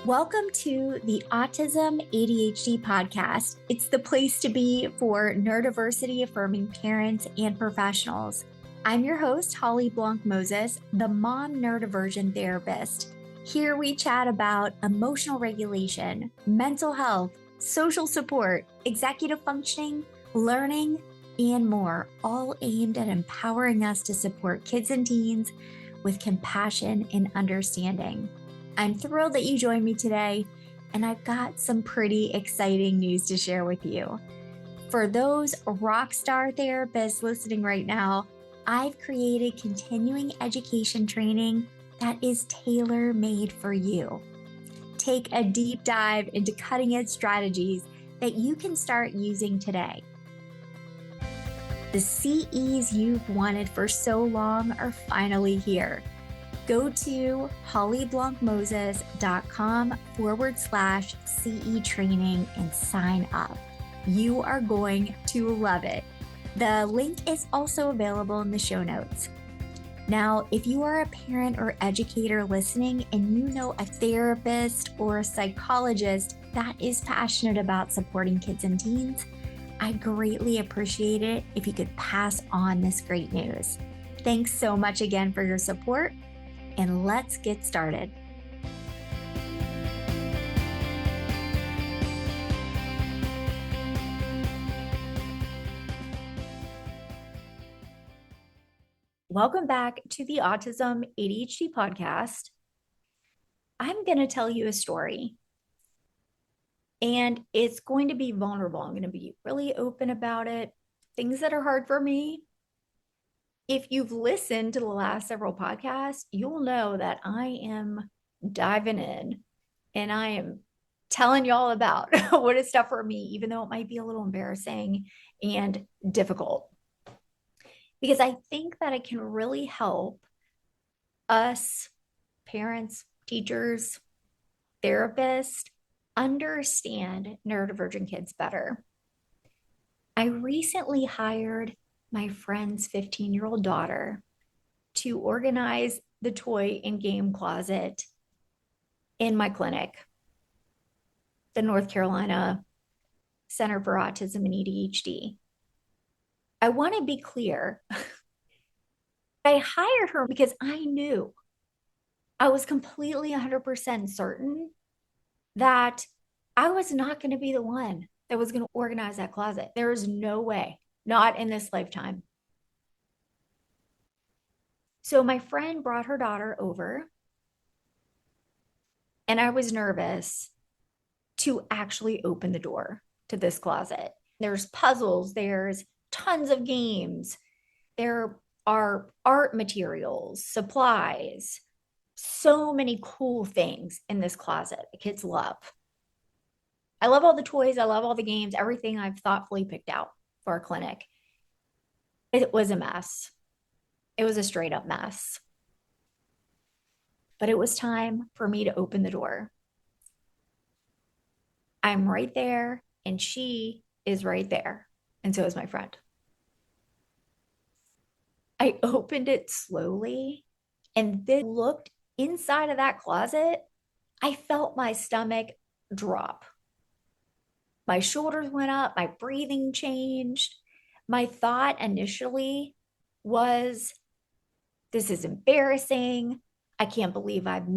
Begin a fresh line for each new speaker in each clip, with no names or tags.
Welcome to the Autism ADHD podcast. It's the place to be for neurodiversity affirming parents and professionals. I'm your host, Holly Blanc-Moses, the mom neurodivergent therapist. Here we chat about emotional regulation, mental health, social support, executive functioning, learning, and more, all aimed at empowering us to support kids and teens with compassion and understanding. I'm thrilled that you joined me today, and I've got some pretty exciting news to share with you. For those rock star therapists listening right now, I've created continuing education training that is tailor-made for you. Take a deep dive into cutting-edge strategies that you can start using today. The CEs you've wanted for so long are finally here. Go to hollyblancmoses.com/CE training and sign up. You are going to love it. The link is also available in the show notes. Now, if you are a parent or educator listening and you know a therapist or a psychologist that is passionate about supporting kids and teens, I'd greatly appreciate it if you could pass on this great news. Thanks so much again for your support, and let's get started. Welcome back to the Autism ADHD podcast. I'm going to tell you a story, and it's going to be vulnerable. I'm going to be really open about it, things that are hard for me. If you've listened to the last several podcasts, you'll know that I am diving in and I am telling y'all about what is tough for me, even though it might be a little embarrassing and difficult. Because I think that it can really help us, parents, teachers, therapists, understand neurodivergent kids better. I recently hired my friend's 15-year-old daughter to organize the toy and game closet in my clinic, the North Carolina Center for Autism and ADHD. I want to be clear. I hired her because I knew, I was completely 100% certain that I was not going to be the one that was going to organize that closet. There is no way, not in this lifetime. So my friend brought her daughter over, and I was nervous to actually open the door to this closet. There's puzzles, there's tons of games, there are art materials, supplies, so many cool things in this closet the kids love. I love all the toys, I love all the games, everything I've thoughtfully picked out for our clinic. It was a mess. It was a straight up mess. But it was time for me to open the door. I'm right there, and she is right there. And so is my friend. I opened it slowly and then looked inside of that closet. I felt my stomach drop. My shoulders went up, my breathing changed. My thought initially was, this is embarrassing. I can't believe I've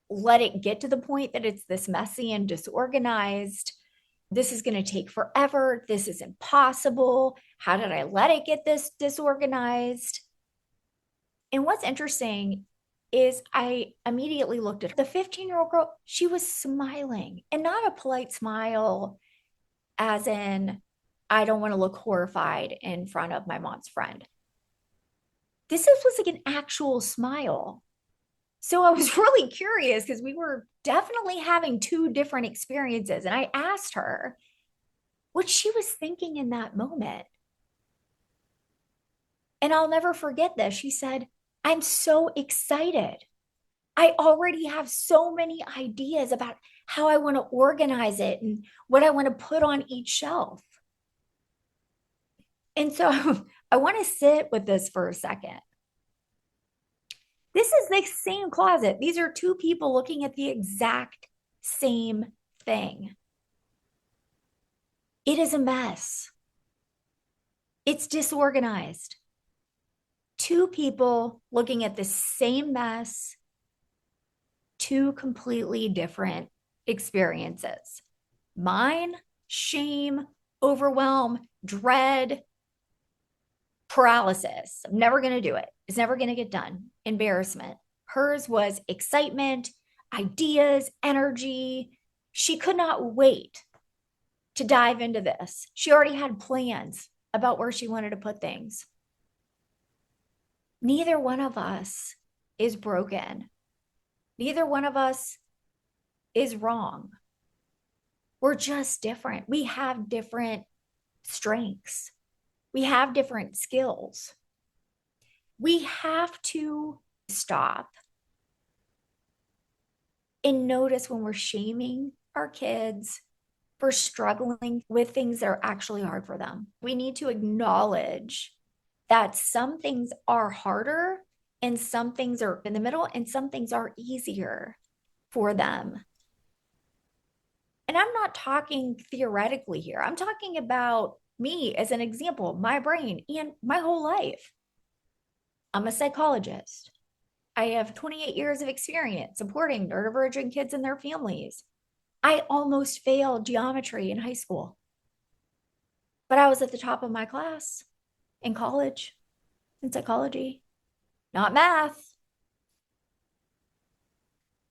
let it get to the point that it's this messy and disorganized. This is going to take forever. This is impossible. How did I let it get this disorganized? And what's interesting is I immediately looked at her. The 15-year-old girl. She was smiling, and not a polite smile as in, I don't want to look horrified in front of my mom's friend. This was like an actual smile. So I was really curious because we were definitely having two different experiences. And I asked her what she was thinking in that moment. And I'll never forget this. She said, I'm so excited. I already have so many ideas about how I want to organize it and what I want to put on each shelf. And so I want to sit with this for a second. This is the same closet. These are two people looking at the exact same thing. It is a mess. It's disorganized. Two people looking at the same mess, two completely different experiences. Mine, shame, overwhelm, dread, paralysis. I'm never going to do it. It's never going to get done. Embarrassment. Hers was excitement, ideas, energy. She could not wait to dive into this. She already had plans about where she wanted to put things. Neither one of us is broken. Neither one of us is wrong. We're just different. We have different strengths. We have different skills. We have to stop and notice when we're shaming our kids for struggling with things that are actually hard for them. We need to acknowledge that some things are harder and some things are in the middle and some things are easier for them. And I'm not talking theoretically here. I'm talking about me as an example, my brain and my whole life. I'm a psychologist. I have 28 years of experience supporting neurodivergent kids and their families. I almost failed geometry in high school, but I was at the top of my class in college in psychology, not math.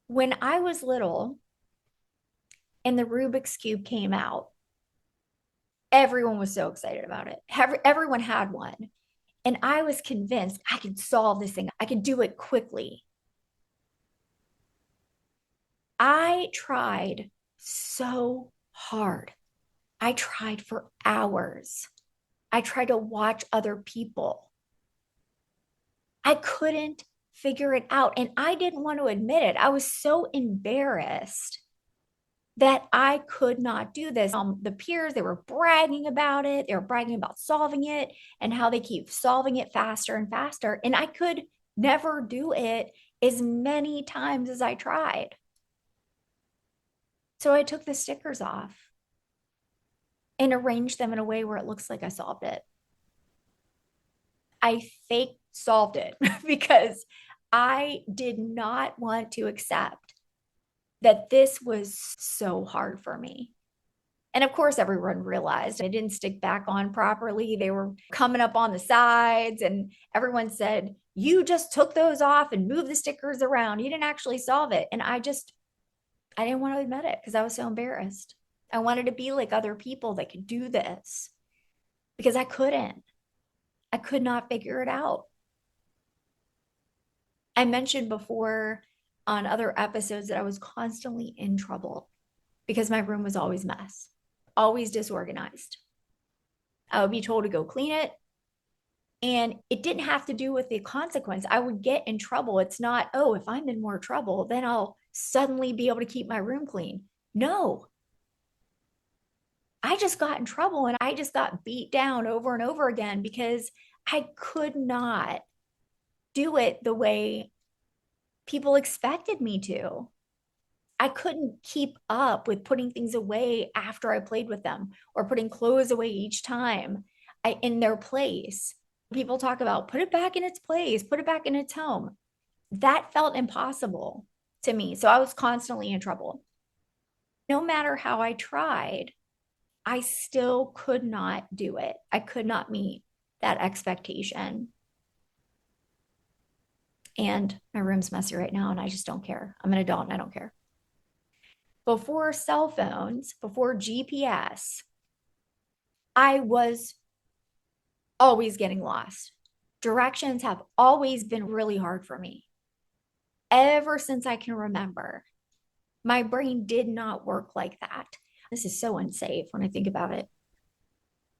When I was little and the Rubik's Cube came out, everyone was so excited about it. Everyone had one. And I was convinced I could solve this thing. I could do it quickly. I tried so hard. I tried for hours. I tried to watch other people. I couldn't figure it out. And I didn't want to admit it. I was so embarrassed that I could not do this. The peers, they were bragging about it. They were bragging about solving it and how they keep solving it faster and faster. And I could never do it as many times as I tried. So I took the stickers off and arranged them in a way where it looks like I solved it. I fake solved it because I did not want to accept that this was so hard for me. And of course, everyone realized I didn't stick back on properly. They were coming up on the sides, and everyone said, "You just took those off and moved the stickers around. You didn't actually solve it." And I didn't want to admit it because I was so embarrassed. I wanted to be like other people that could do this because I couldn't. I could not figure it out. I mentioned before on other episodes that I was constantly in trouble because my room was always a mess, always disorganized. I would be told to go clean it. And it didn't have to do with the consequence. I would get in trouble. It's not, oh, if I'm in more trouble, then I'll suddenly be able to keep my room clean. No, I just got in trouble and I just got beat down over and over again because I could not do it the way people expected me to. I couldn't keep up with putting things away after I played with them or putting clothes away each time in their place. People talk about put it back in its place, put it back in its home. That felt impossible to me. So I was constantly in trouble. No matter how I tried, I still could not do it. I could not meet that expectation. And my room's messy right now, and I just don't care. I'm an adult and I don't care. Before cell phones, before GPS, I was always getting lost. Directions have always been really hard for me. Ever since I can remember, my brain did not work like that. This is so unsafe when I think about it.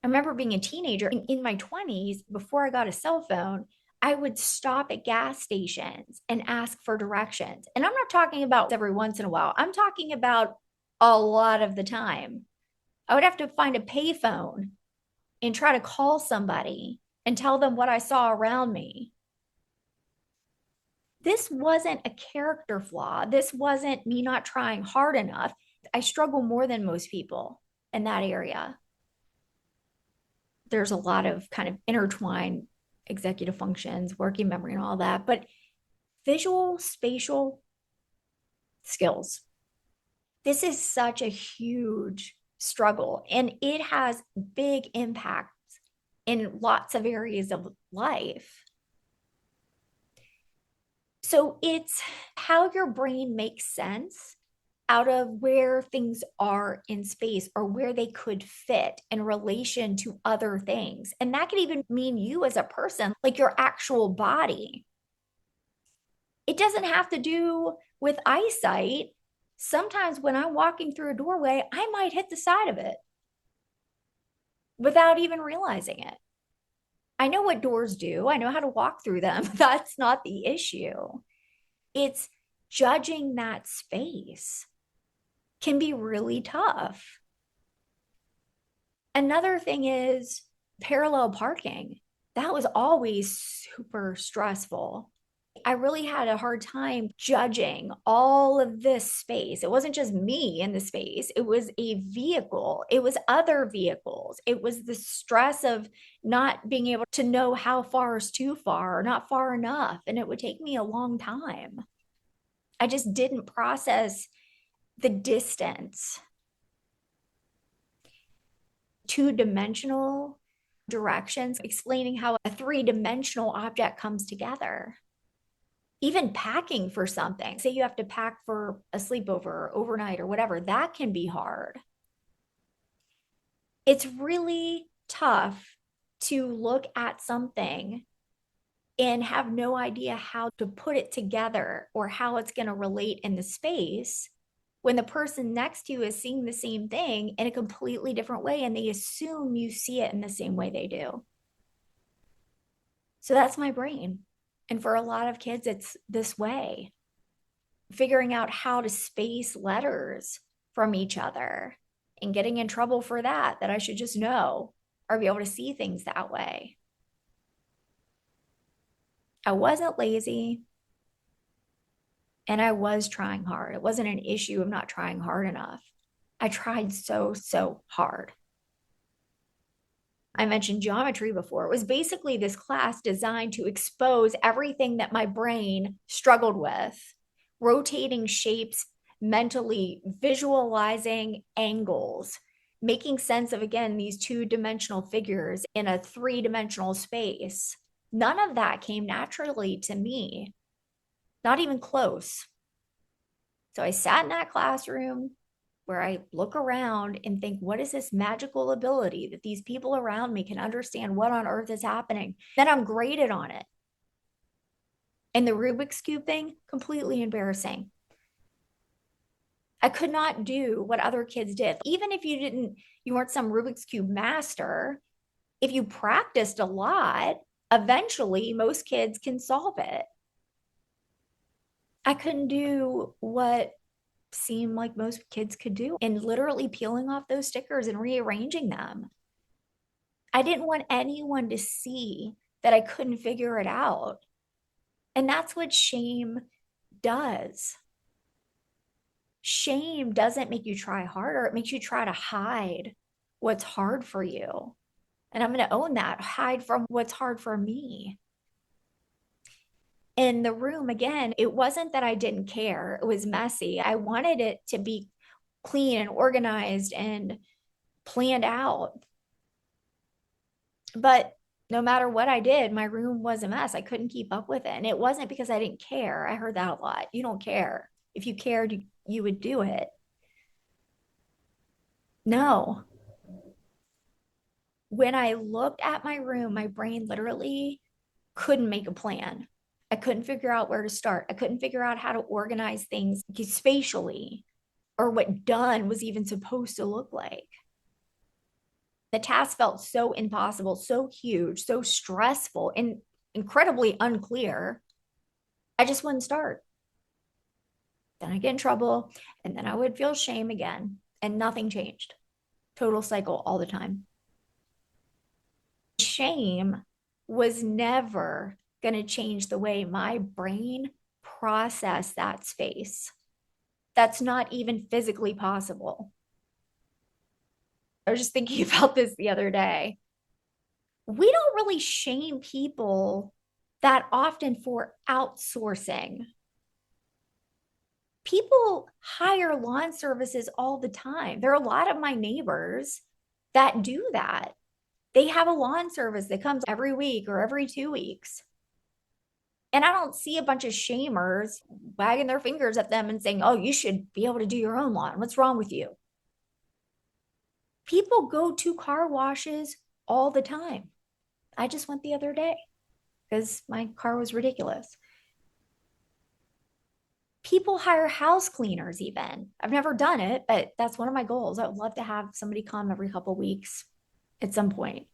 I remember being a teenager in my 20s, before I got a cell phone, I would stop at gas stations and ask for directions. And I'm not talking about every once in a while. I'm talking about a lot of the time. I would have to find a payphone and try to call somebody and tell them what I saw around me. This wasn't a character flaw. This wasn't me not trying hard enough. I struggle more than most people in that area. There's a lot of kind of intertwined executive functions, working memory, and all that, but visual spatial skills. This is such a huge struggle, and it has big impacts in lots of areas of life. So it's how your brain makes sense out of where things are in space or where they could fit in relation to other things. And that could even mean you as a person, like your actual body. It doesn't have to do with eyesight. Sometimes when I'm walking through a doorway, I might hit the side of it without even realizing it. I know what doors do, I know how to walk through them. That's not the issue. It's judging that space can be really tough. Another thing is parallel parking. That was always super stressful. I really had a hard time judging all of this space. It wasn't just me in the space, it was a vehicle, it was other vehicles, it was the stress of not being able to know how far is too far or not far enough. And it would take me a long time. I just didn't process the distance. Two-dimensional directions, explaining how a three-dimensional object comes together. Even packing for something, say you have to pack for a sleepover or overnight or whatever, that can be hard. It's really tough to look at something and have no idea how to put it together or how it's going to relate in the space when the person next to you is seeing the same thing in a completely different way and they assume you see it in the same way they do. So that's my brain. And for a lot of kids, it's this way. Figuring out how to space letters from each other and getting in trouble for that I should just know or be able to see things that way. I wasn't lazy and I was trying hard. It wasn't an issue of not trying hard enough. I tried so hard. I mentioned geometry before. It was basically this class designed to expose everything that my brain struggled with, rotating shapes, mentally visualizing angles, making sense of, again, these two-dimensional figures in a three-dimensional space. None of that came naturally to me, not even close. So I sat in that classroom where I look around and think, what is this magical ability that these people around me can understand what on earth is happening? Then I'm graded on it. And the Rubik's Cube thing, completely embarrassing. I could not do what other kids did. Even if you weren't some Rubik's Cube master, if you practiced a lot, eventually most kids can solve it. I couldn't do what seemed like most kids could do and literally peeling off those stickers and rearranging them. I didn't want anyone to see that I couldn't figure it out. And that's what shame does. Shame doesn't make you try harder, it makes you try to hide what's hard for you. And I'm going to own that, hide from what's hard for me. In the room, again, it wasn't that I didn't care. It was messy. I wanted it to be clean and organized and planned out. But no matter what I did, my room was a mess. I couldn't keep up with it. And it wasn't because I didn't care. I heard that a lot. You don't care. If you cared, you would do it. No. When I looked at my room, my brain literally couldn't make a plan. I couldn't figure out where to start. I couldn't figure out how to organize things spatially or what done was even supposed to look like. The task felt so impossible, so huge, so stressful, and incredibly unclear. I just wouldn't start. Then I get in trouble, and then I would feel shame again, and nothing changed. Total cycle all the time. Shame was never going to change the way my brain process that space. That's not even physically possible. I was just thinking about this the other day. We don't really shame people that often for outsourcing. People hire lawn services all the time. There are a lot of my neighbors that do that. They have a lawn service that comes every week or every 2 weeks. And I don't see a bunch of shamers wagging their fingers at them and saying, oh, you should be able to do your own lawn. What's wrong with you? People go to car washes all the time. I just went the other day because my car was ridiculous. People hire house cleaners even. I've never done it, but that's one of my goals. I would love to have somebody come every couple of weeks at some point.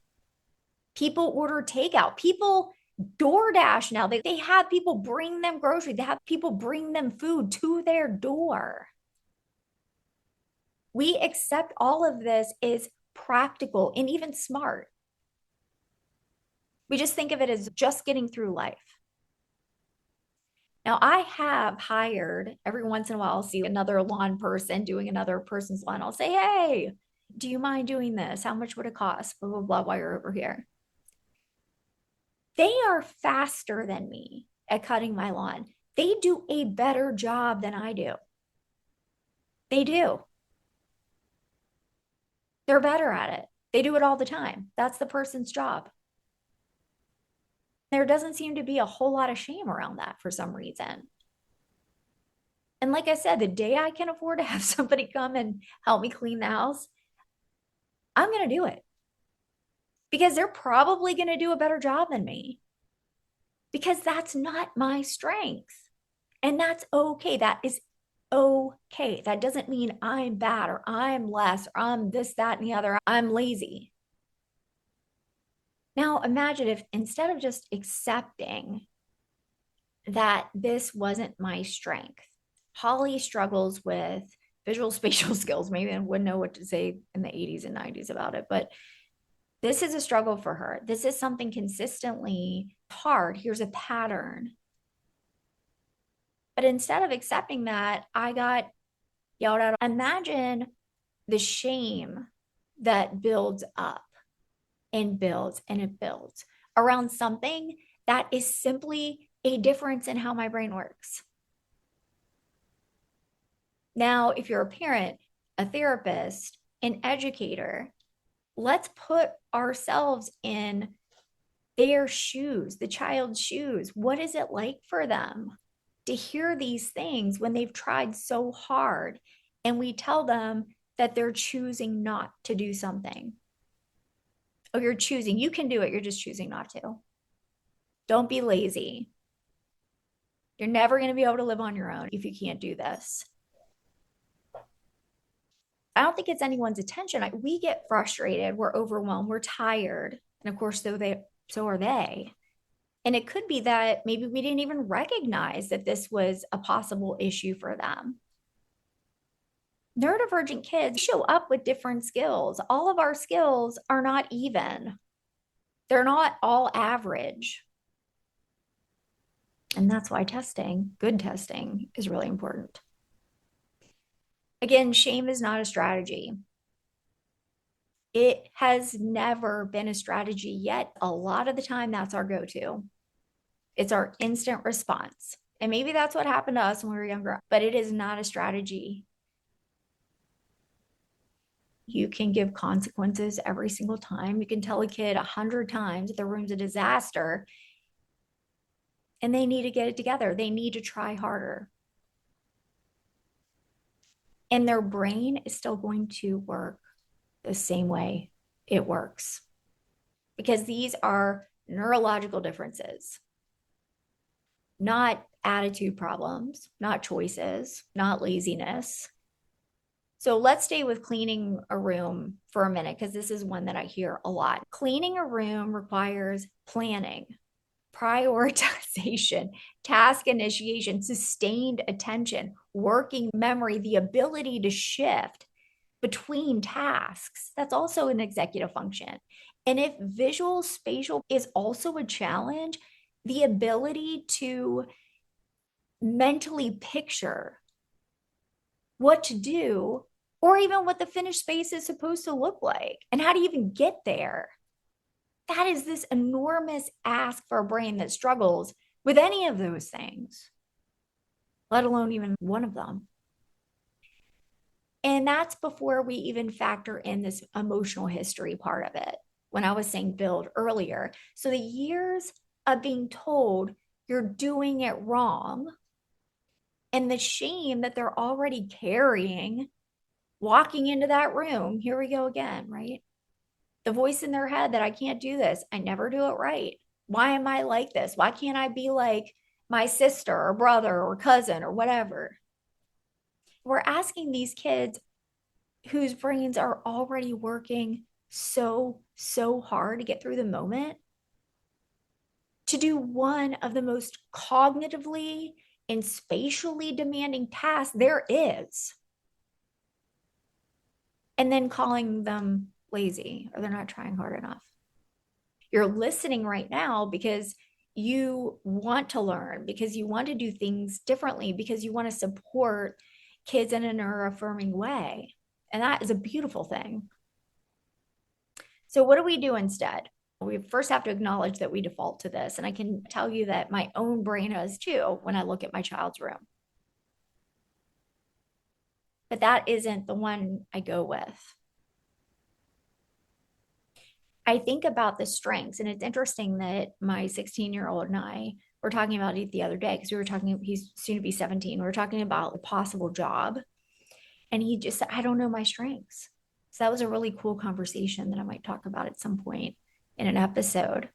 People order takeout. People DoorDash now. They have people bring them groceries. They have people bring them food to their door. We accept all of this is practical and even smart. We just think of it as just getting through life. Now, I have hired every once in a while, I'll see another lawn person doing another person's lawn. I'll say, hey, do you mind doing this? How much would it cost? Blah, blah, blah, while you're over here. They are faster than me at cutting my lawn. They do a better job than I do. They do. They're better at it. They do it all the time. That's the person's job. There doesn't seem to be a whole lot of shame around that for some reason. And like I said, the day I can afford to have somebody come and help me clean the house, I'm going to do it because they're probably going to do a better job than me because that's not my strength. And that's okay. That is okay. That doesn't mean I'm bad or I'm less or I'm this, that, and the other. I'm lazy. Now, imagine if instead of just accepting that this wasn't my strength, Holly struggles with visual spatial skills. Maybe I wouldn't know what to say in the 80s and 90s about it, but this is a struggle for her. This is something consistently hard. Here's a pattern. But instead of accepting that, I got yelled at. Imagine the shame that builds up and builds and it builds around something that is simply a difference in how my brain works. Now, if you're a parent, a therapist, an educator, let's put ourselves in their shoes, the child's shoes. What is it like for them to hear these things when they've tried so hard and we tell them that they're choosing not to do something? Oh, you're choosing, you can do it. You're just choosing not to. Don't be lazy. You're never going to be able to live on your own if you can't do this. I don't think it's anyone's attention. We get frustrated. We're overwhelmed. We're tired. And of course, so are they. And it could be that maybe we didn't even recognize that this was a possible issue for them. Neurodivergent kids show up with different skills. All of our skills are not even. They're not all average. And that's why good testing is really important. Again, shame is not a strategy. It has never been a strategy yet. A lot of the time, that's our go-to. It's our instant response. And maybe that's what happened to us when we were younger, but it is not a strategy. You can give consequences every single time. You can tell a kid 100 times that their room's a disaster and they need to get it together. They need to try harder. And their brain is still going to work the same way it works because these are neurological differences, not attitude problems, not choices, not laziness. So let's stay with cleaning a room for a minute because this is one that I hear a lot. Cleaning a room requires planning, prioritization, task initiation, sustained attention, working memory, the ability to shift between tasks. That's also an executive function. And if visual spatial is also a challenge, the ability to mentally picture what to do or even what the finished space is supposed to look like and how to even get there. That is this enormous ask for a brain that struggles with any of those things, let alone even one of them. And that's before we even factor in this emotional history part of it. When I was saying build earlier. So the years of being told you're doing it wrong and the shame that they're already carrying walking into that room. Here we go again, right? The voice in their head that I can't do this. I never do it right. Why am I like this? Why can't I be like my sister or brother or cousin or whatever? We're asking these kids whose brains are already working so hard to get through the moment to do one of the most cognitively and spatially demanding tasks there is. And then calling them lazy or they're not trying hard enough. You're listening right now because you want to learn, because you want to do things differently, because you want to support kids in an affirming way. And that is a beautiful thing. So what do we do instead? We first have to acknowledge that we default to this. And I can tell you that my own brain does too when I look at my child's room. But that isn't the one I go with. I think about the strengths, and it's interesting that my 16-year-old and I were talking about it the other day because we were talking, he's soon to be 17. We were talking about a possible job. And he just said, I don't know my strengths. So that was a really cool conversation that I might talk about at some point in an episode.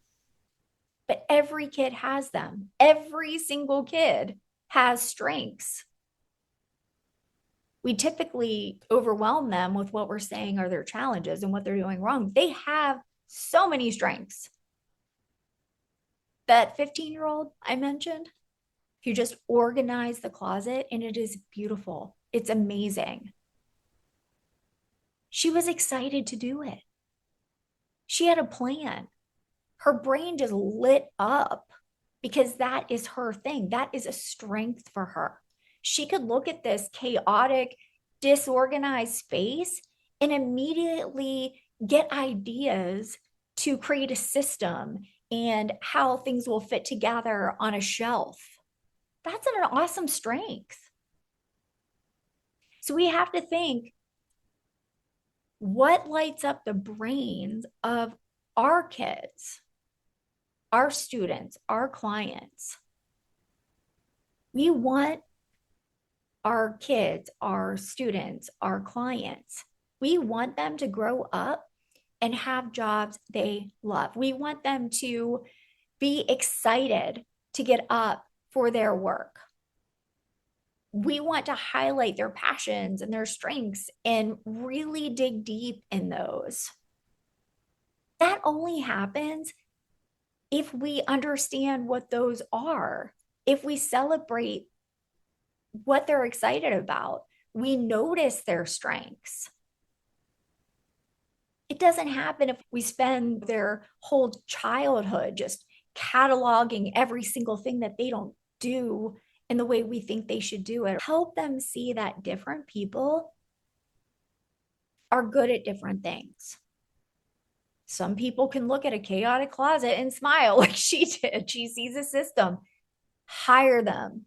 But every kid has them. Every single kid has strengths. We typically overwhelm them with what we're saying are their challenges and what they're doing wrong. They have so many strengths. That 15-year-old I mentioned, you just organize the closet and it is beautiful. It's amazing. She was excited to do it. She had a plan. Her brain just lit up because that is her thing. That is a strength for her. She could look at this chaotic, disorganized space and immediately get ideas to create a system and how things will fit together on a shelf. That's an awesome strength. So we have to think, what lights up the brains of our kids, our students, our clients? We want our kids, our students, our clients, we want them to grow up and have jobs they love. We want them to be excited to get up for their work. We want to highlight their passions and their strengths and really dig deep in those. That only happens if we understand what those are, if we celebrate what they're excited about, we notice their strengths. It doesn't happen if we spend their whole childhood just cataloging every single thing that they don't do in the way we think they should do it. Help them see that different people are good at different things. Some people can look at a chaotic closet and smile like she did. She sees a system. Hire them.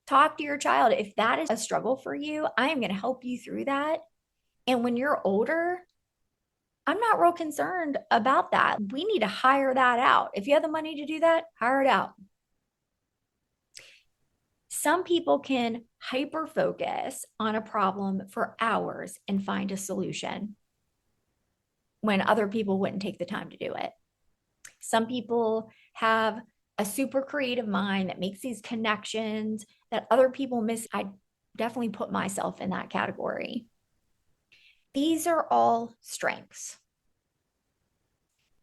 Talk to your child. If that is a struggle for you, I am going to help you through that. And when you're older, I'm not real concerned about that. We need to hire that out. If you have the money to do that, hire it out. Some people can hyper focus on a problem for hours and find a solution when other people wouldn't take the time to do it. Some people have a super creative mind that makes these connections that other people miss. I definitely put myself in that category. These are all strengths.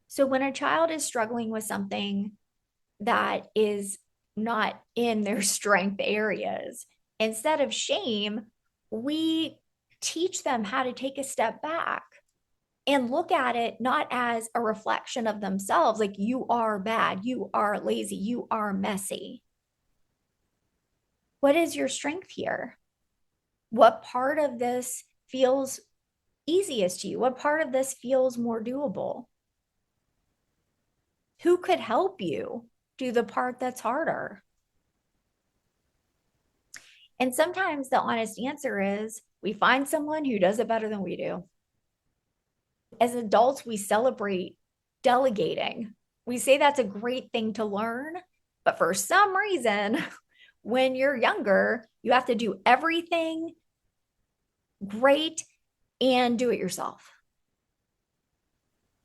So when a child is struggling with something that is not in their strength areas, instead of shame, we teach them how to take a step back. and look at it not as a reflection of themselves, like you are bad, you are lazy, you are messy. What is your strength here? What part of this feels easiest to you? What part of this feels more doable? Who could help you do the part that's harder? And sometimes the honest answer is we find someone who does it better than we do. As adults, we celebrate delegating. We say that's a great thing to learn, but for some reason, when you're younger, you have to do everything great and do it yourself.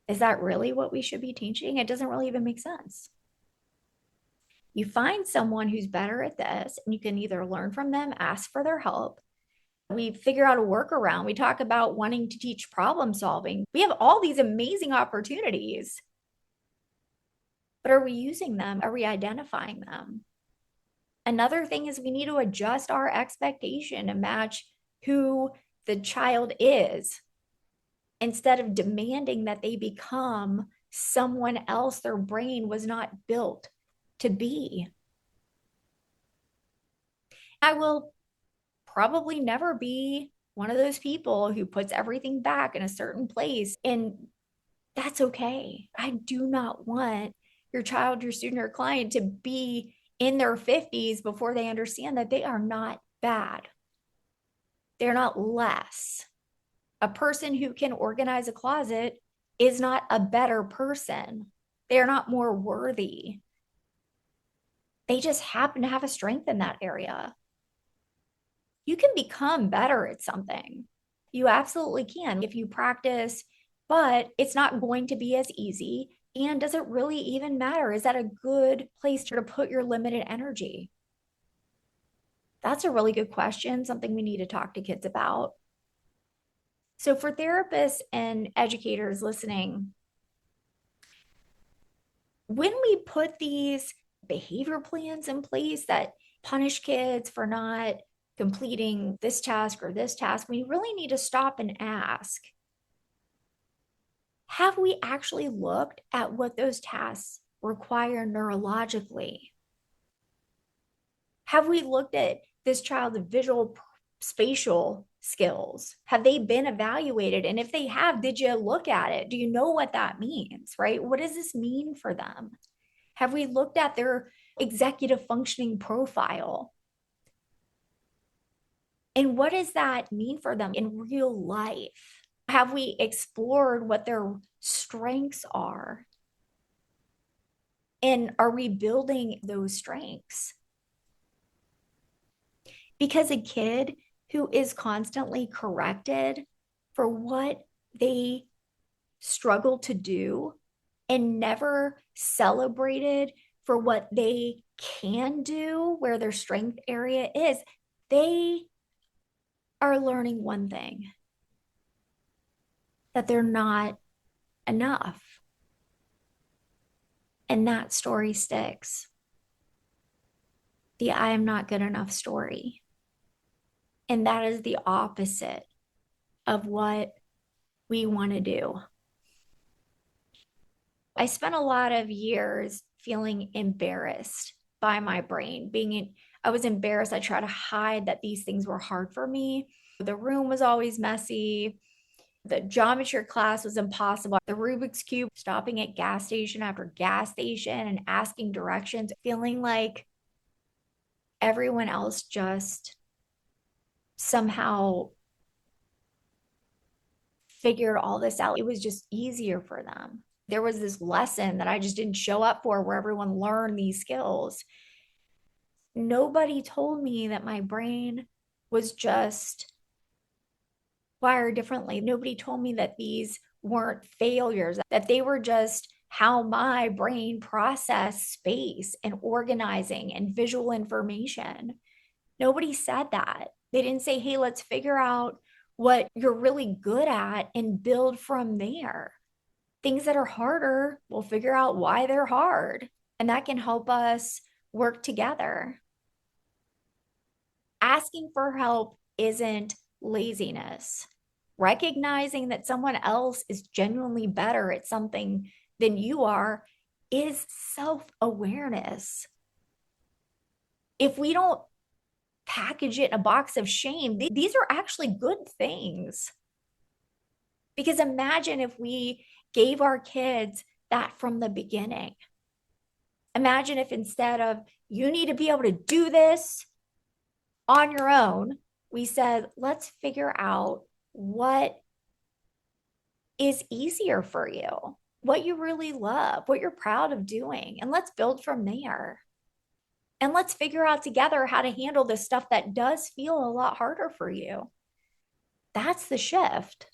Is that really what we should be teaching? It doesn't really even make sense. You find someone who's better at this, and you can either learn from them, ask for their help. We figure out a workaround. We talk about wanting to teach problem solving. We have all these amazing opportunities, but are we using them? Are we identifying them? Another thing is we need to adjust our expectation to match who the child is instead of demanding that they become someone else their brain was not built to be. I will probably never be one of those people who puts everything back in a certain place. And that's okay. I do not want your child, your student, or client to be in their 50s before they understand that they are not bad. They're not less. A person who can organize a closet is not a better person. They're not more worthy. They just happen to have a strength in that area. You can become better at something. You absolutely can if you practice, but it's not going to be as easy. And does it really even matter? Is that a good place to put your limited energy? That's a really good question, something we need to talk to kids about. So, for therapists and educators listening, when we put these behavior plans in place that punish kids for not completing this task or this task, we really need to stop and ask, have we actually looked at what those tasks require neurologically? Have we looked at this child's visual spatial skills? Have they been evaluated? And if they have, did you look at it? Do you know what that means, right? What does this mean for them? Have we looked at their executive functioning profile? And what does that mean for them in real life? Have we explored what their strengths are? And are we building those strengths? Because a kid who is constantly corrected for what they struggle to do and never celebrated for what they can do, where their strength area is, they are learning one thing, that they're not enough. And that story sticks. The I am not good enough story. And that is the opposite of what we want to do. I spent a lot of years feeling embarrassed by my brain, I was embarrassed. I tried to hide that these things were hard for me. The room was always messy. The geometry class was impossible. The Rubik's Cube, stopping at gas station after gas station and asking directions, feeling like everyone else just somehow figured all this out. It was just easier for them. There was this lesson that I just didn't show up for where everyone learned these skills. Nobody told me that my brain was just wired differently. Nobody told me that these weren't failures, that they were just how my brain processed space and organizing and visual information. Nobody said that. They didn't say, hey, let's figure out what you're really good at and build from there. Things that are harder, we'll figure out why they're hard. And that can help us work together. Asking for help isn't laziness. Recognizing that someone else is genuinely better at something than you are is self-awareness. If we don't package it in a box of shame, these are actually good things. Because imagine if we gave our kids that from the beginning. Imagine if instead of, you need to be able to do this on your own, we said, let's figure out what is easier for you, what you really love, what you're proud of doing, and let's build from there. And let's figure out together how to handle the stuff that does feel a lot harder for you. That's the shift.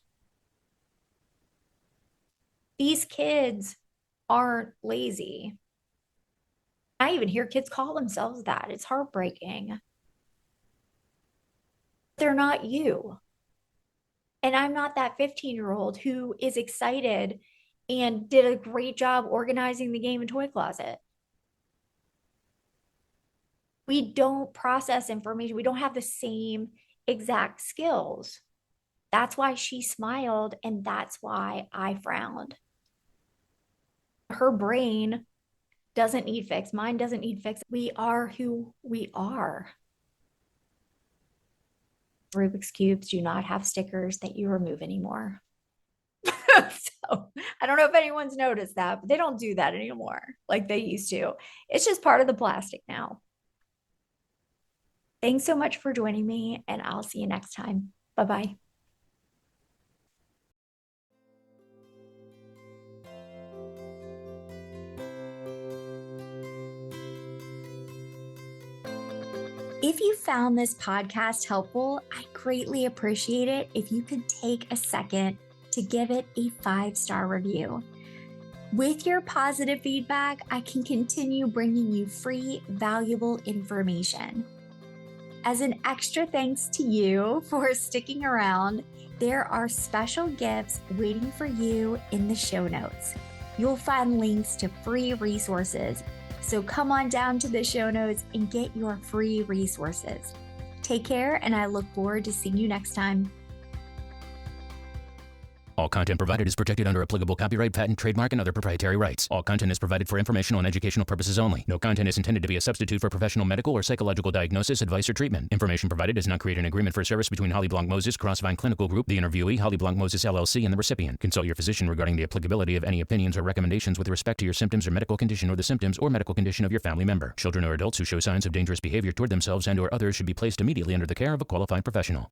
These kids aren't lazy. I even hear kids call themselves that. It's heartbreaking. They're not you. And I'm not that 15-year-old who is excited and did a great job organizing the game and toy closet. We don't process information. We don't have the same exact skills. That's why she smiled, and that's why I frowned. Her brain doesn't need fix. Mine doesn't need fix. We are who we are. Rubik's Cubes do not have stickers that you remove anymore. So I don't know if anyone's noticed that, but they don't do that anymore like they used to. It's just part of the plastic now. Thanks so much for joining me, and I'll see you next time. Bye-bye. If you found this podcast helpful, I greatly appreciate it if you could take a second to give it a 5-star review. With your positive feedback, I can continue bringing you free, valuable information. As an extra thanks to you for sticking around, there are special gifts waiting for you in the show notes. You'll find links to free resources. So come on down to the show notes and get your free resources. Take care, and I look forward to seeing you next time.
All content provided is protected under applicable copyright, patent, trademark, and other proprietary rights. All content is provided for informational and educational purposes only. No content is intended to be a substitute for professional medical or psychological diagnosis, advice, or treatment. Information provided does not create an agreement for service between Holly Blanc Moses Crossvine Clinical Group, the interviewee, Holly Blanc Moses LLC, and the recipient. Consult your physician regarding the applicability of any opinions or recommendations with respect to your symptoms or medical condition or the symptoms or medical condition of your family member. Children or adults who show signs of dangerous behavior toward themselves and/or others should be placed immediately under the care of a qualified professional.